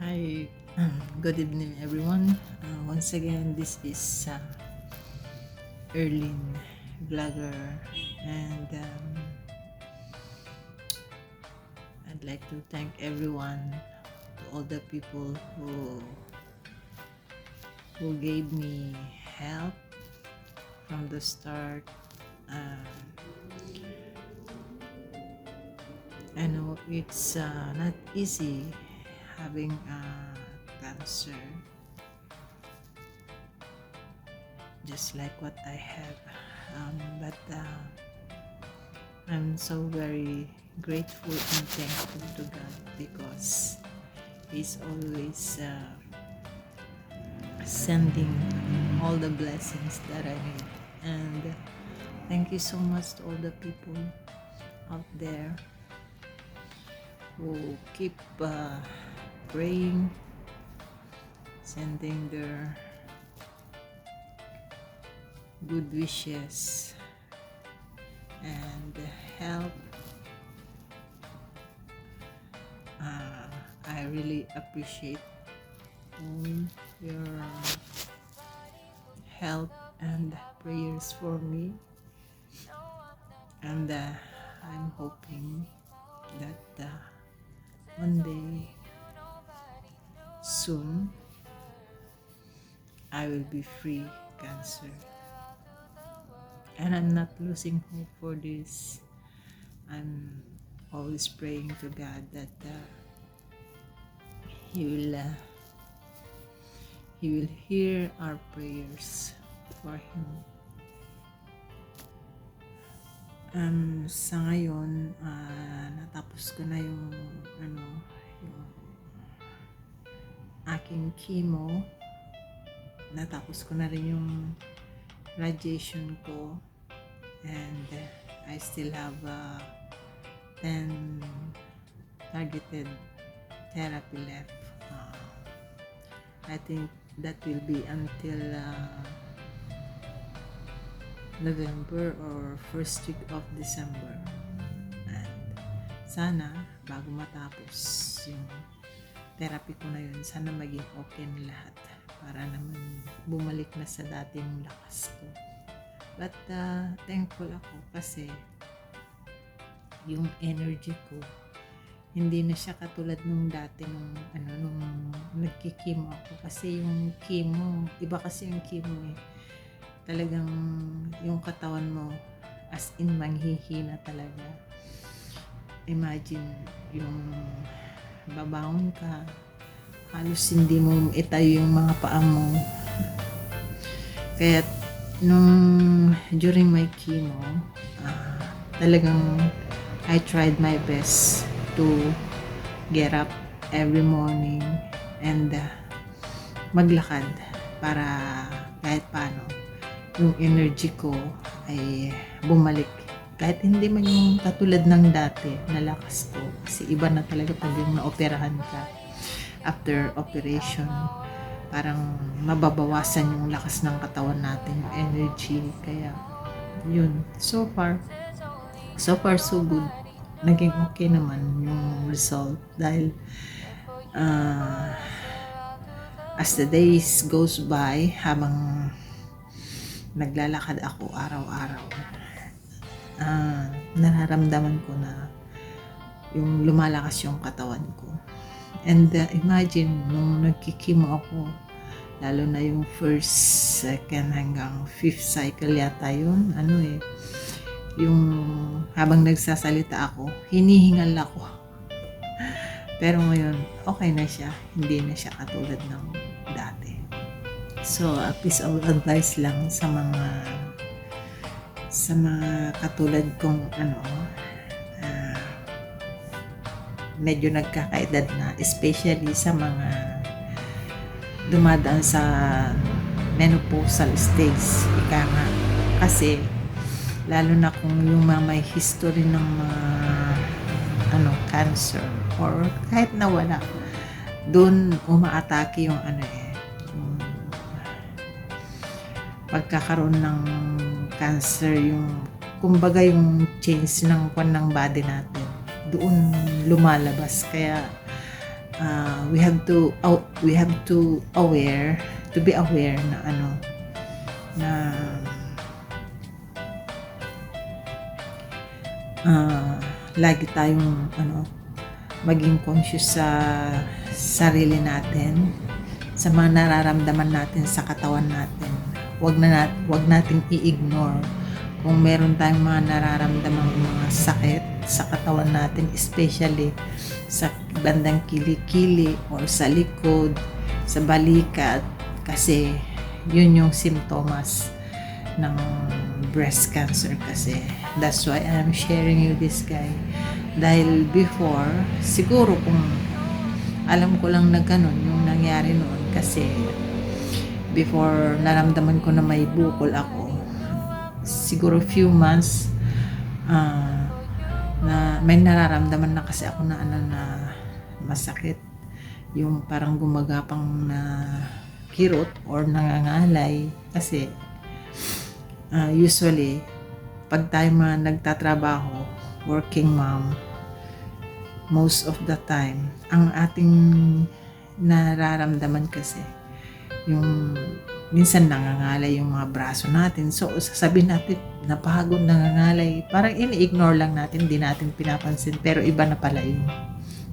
Hi, good evening, everyone. Once again, this is Erlin Vlogger, and I'd like to thank everyone, to all the people who gave me help from the start. Uh, I know it's not easy having cancer, just like what I have. But I'm so very grateful and thankful to God because He's always sending all the blessings that I need. And thank you so much to all the people out there who keep praying, sending their good wishes and help. I really appreciate all your help and prayers for me, and I'm hoping that one day soon I will be free cancer, and I'm not losing hope for this. I'm always praying to God that He will hear our prayers for Him. Sa ngayon, natapos ko na yung aking chemo. Natapos ko na rin yung radiation ko, and I still have 10 targeted therapy left. I think that will be until November or first week of December, and sana bago matapos yung therapy ko na yun, sana maging okay na lahat para naman bumalik na sa dating lakas ko. But thankful ako kasi yung energy ko hindi na siya katulad nung dati nung nagki-chemo ako, kasi yung chemo, iba kasi yung chemo talagang yung katawan mo as in manghihina talaga. Imagine yung babangon ka, halos hindi mo itayo yung mga paa mo. Kaya during my chemo, talagang I tried my best to get up every morning and maglakad para kahit paano yung energy ko ay bumalik, kahit hindi man yung katulad ng dati na lakas ko, kasi iba na talaga pag yung naoperahan ka. After operation, parang mababawasan yung lakas ng katawan natin, yung energy. Kaya yun, so far so good. Naging okay naman yung result dahil as the days goes by, habang naglalakad ako araw-araw, nararamdaman ko na yung lumalakas yung katawan ko. And imagine nung nagkikimo ako, lalo na yung first, second hanggang 5th cycle yata yun, yung habang nagsasalita ako, hinihingal ako. Pero ngayon, okay na siya. Hindi na siya katulad ng dati. So, a piece of advice lang sa mga katulad kong medyo nagkakaedad na, especially sa mga dumadaan sa menopausal stage, ika nga. Kasi lalo na kung yung may history ng cancer or kahit nawala, doon umaatake yung yung pagkakaroon ng cancer, yung kumbaga yung change ng body natin, doon lumalabas. Kaya we have to be aware na na lagi tayong maging conscious sa sarili natin, sa mga nararamdaman natin sa katawan natin. Wag nating i-ignore kung meron tayong mga nararamdamang mga sakit sa katawan natin, especially sa bandang kilikili or sa likod, sa balikat, kasi yun yung simptomas ng breast cancer kasi. That's why I'm sharing you this guy. Dahil before, siguro kung alam ko lang na ganun yung nangyari noon, kasi before naramdaman ko na may bukol ako, siguro few months na may nararamdaman na kasi ako na na masakit, yung parang gumagapang na kirot or nangangalay kasi usually pag tayo mga nagtatrabaho, working mom, most of the time ang ating nararamdaman kasi yung minsan nangangalay yung mga braso natin. So sasabihin natin napagod, nangangalay, parang ini-ignore lang natin, di natin pinapansin, pero iba na pala yun.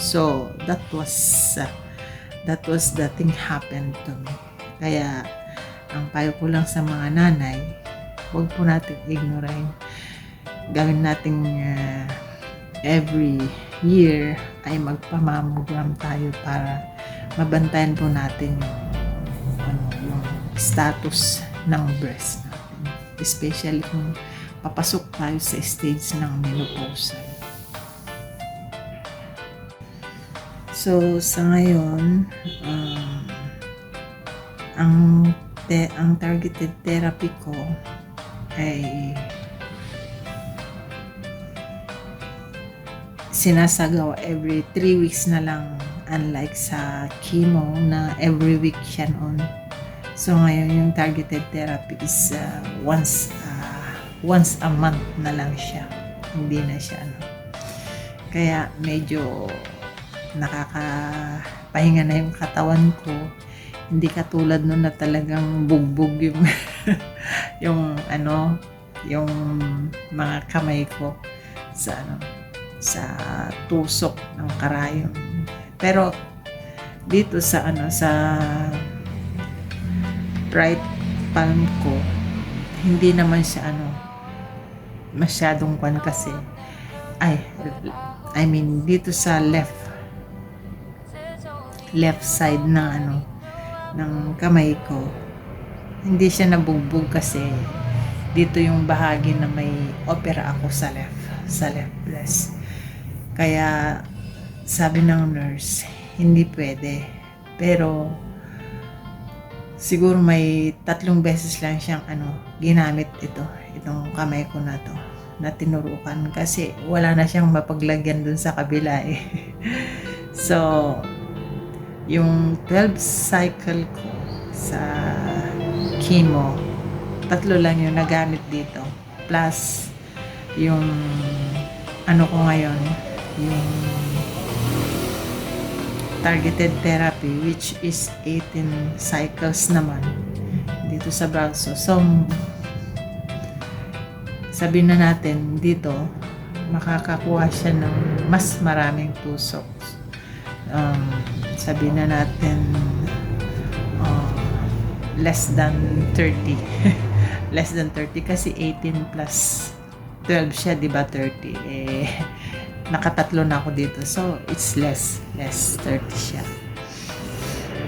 So that was the thing happened to me. Kaya ang payo ko lang sa mga nanay, huwag po natin ignorahin. Gawin natin every year ay magpamammogram tayo para mabantayan po natin yung status ng breast natin. Especially kung papasok tayo sa stage ng menopausal. So sa ngayon, ang targeted therapy ko ay sinasagawa every 3 weeks na lang, unlike sa chemo na every week siya noon. So ngayon yung targeted therapy is once a month na lang siya, hindi na siya kaya medyo nakakapahinga na yung katawan ko, hindi katulad noon na talagang bugbog yung yung mga kamay ko sa tusok ng karayon. Pero dito sa right palm ko, hindi naman siya masyadong kasi I mean dito sa left side ng kamay ko, hindi siya nabugbog kasi dito yung bahagi na may opera ako sa left breast. Kaya sabi ng nurse, hindi pwede. Pero siguro may 3 beses lang siyang ginamit itong kamay ko na to, na tinurukan, kasi wala na siyang mapaglagyan dun sa kabila So yung 12 cycle ko sa chemo, 3 lang yung nagamit dito, plus yung ko ngayon, yung targeted therapy, which is 18 cycles naman dito sa braso. So sabihin na natin dito makakakuha siya ng mas maraming tusok. Sabihin na natin less than 30 less than 30 kasi 18 plus 12 siya, di ba? 30 nakatatlo na ako dito, so it's less 30 siya.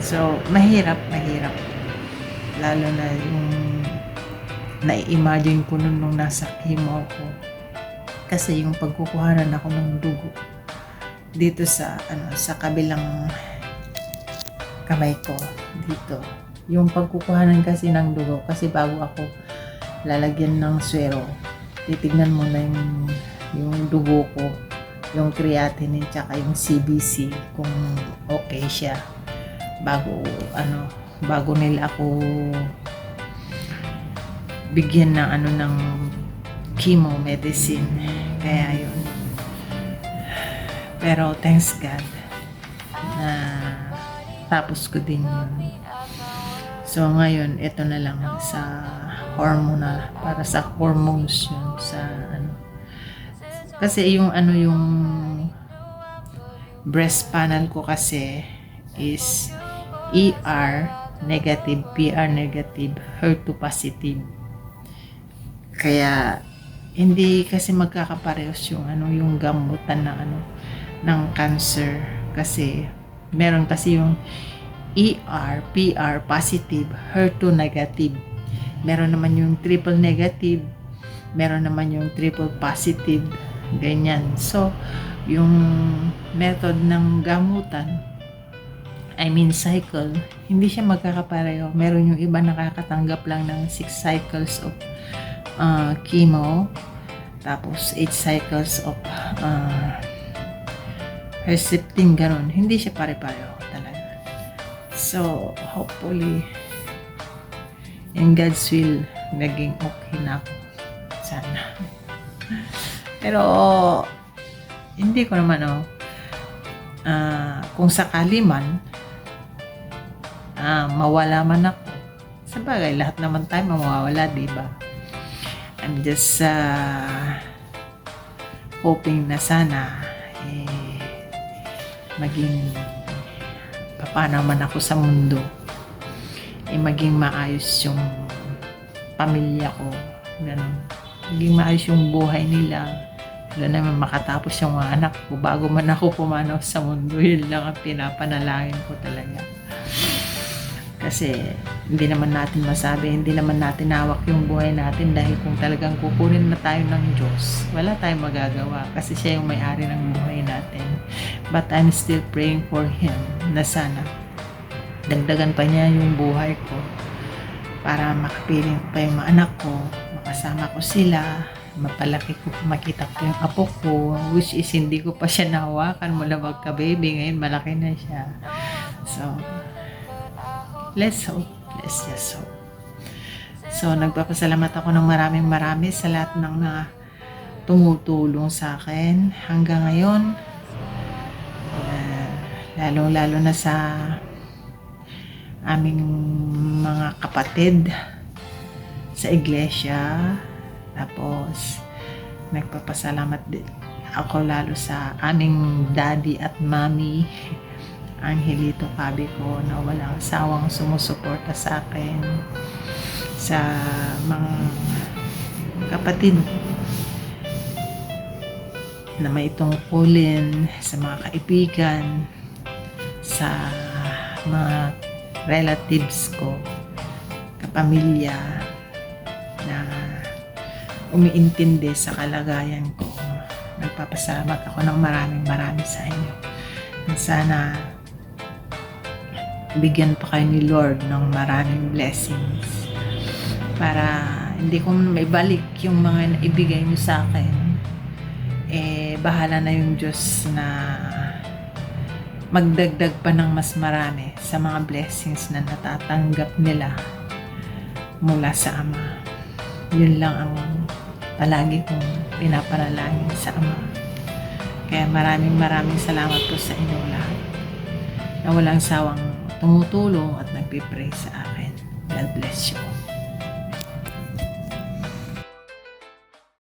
So mahirap lalo na yung na-imagine ko nung nasa chemo ako, kasi yung pagkukuhanan ako ng dugo dito sa kabilang kamay ko dito, yung pagkukuhanan kasi ng dugo, kasi bago ako lalagyan ng swero, titignan mo na yung dugo ko, yung creatinine tsaka yung CBC kung okay siya bago nila ako bigyan ng chemo medicine. Kaya yun, pero thanks God na Tapos ko din yun. So ngayon, ito na lang sa hormonal, para sa hormones yun, sa ano. Kasi yung yung breast panel ko kasi is ER negative, PR negative, HER2 positive. Kaya hindi kasi magkakaparehos yung yung gamutan ng cancer, kasi meron kasi yung ER, PR positive, HER2 negative. Meron naman yung triple negative, meron naman yung triple positive, ganyan. So, yung method ng gamutan, I mean cycle, hindi siya magkakapareho. Meron yung iba nakakatanggap lang ng 6 cycles of chemo, tapos 8 cycles of Herceptin, ganun. Hindi siya pare-pareho talaga. So, hopefully, in God's will, naging okay na ako. Sana. Pero, hindi ko naman, kung sakali man, mawala man ako. Sa bagay, lahat naman tayo mawawala, diba? I'm just hoping na sana, maging paano man ako sa mundo, maging maayos yung pamilya ko, ganun. Maging maayos yung buhay nila, wala naman makatapos yung mga anak ko bago man ako pumanaw sa mundo. Yun lang ang pinapanalangin ko talaga. Kasi hindi naman natin masabi, hindi naman natin hawak yung buhay natin, dahil kung talagang kukunin na tayo ng Diyos, wala tayong magagawa kasi siya yung may-ari ng buhay natin. But I'm still praying for Him na sana dagdagan pa niya yung buhay ko para makapiling pa yung mga anak ko, makasama ko sila, mapalaki ko, makita ko yung apo ko, which is hindi ko pa siya nahawakan mula magka-baby. Ngayon malaki na siya. So, let's hope. Let's just hope. So, nagpapasalamat ako ng maraming sa lahat ng mga tumutulong sa akin hanggang ngayon. Lalo na sa aming mga kapatid sa iglesia. Tapos, nagpapasalamat din ako lalo sa aming daddy at mommy, Angelito Cabi ko, na walang sawang sumusuporta sa akin, sa mga kapatid na may tungkulin, sa mga kaibigan, sa mga relatives ko, kapamilya na umiintindi sa kalagayan ko. Nagpapasalamat ako ng maraming sa inyo. Sana bigyan pa kayo ni Lord ng maraming blessings para hindi ko maibalik yung mga naibigay niyo sa akin. Bahala na yung Diyos na magdagdag pa ng mas marami sa mga blessings na natatanggap nila mula sa Ama. Yun lang ang palagi kong pinapanalangin sa Ama. Kaya maraming salamat po sa inyong lahat na walang sawang tumutulong at nagpipray sa akin. God bless you.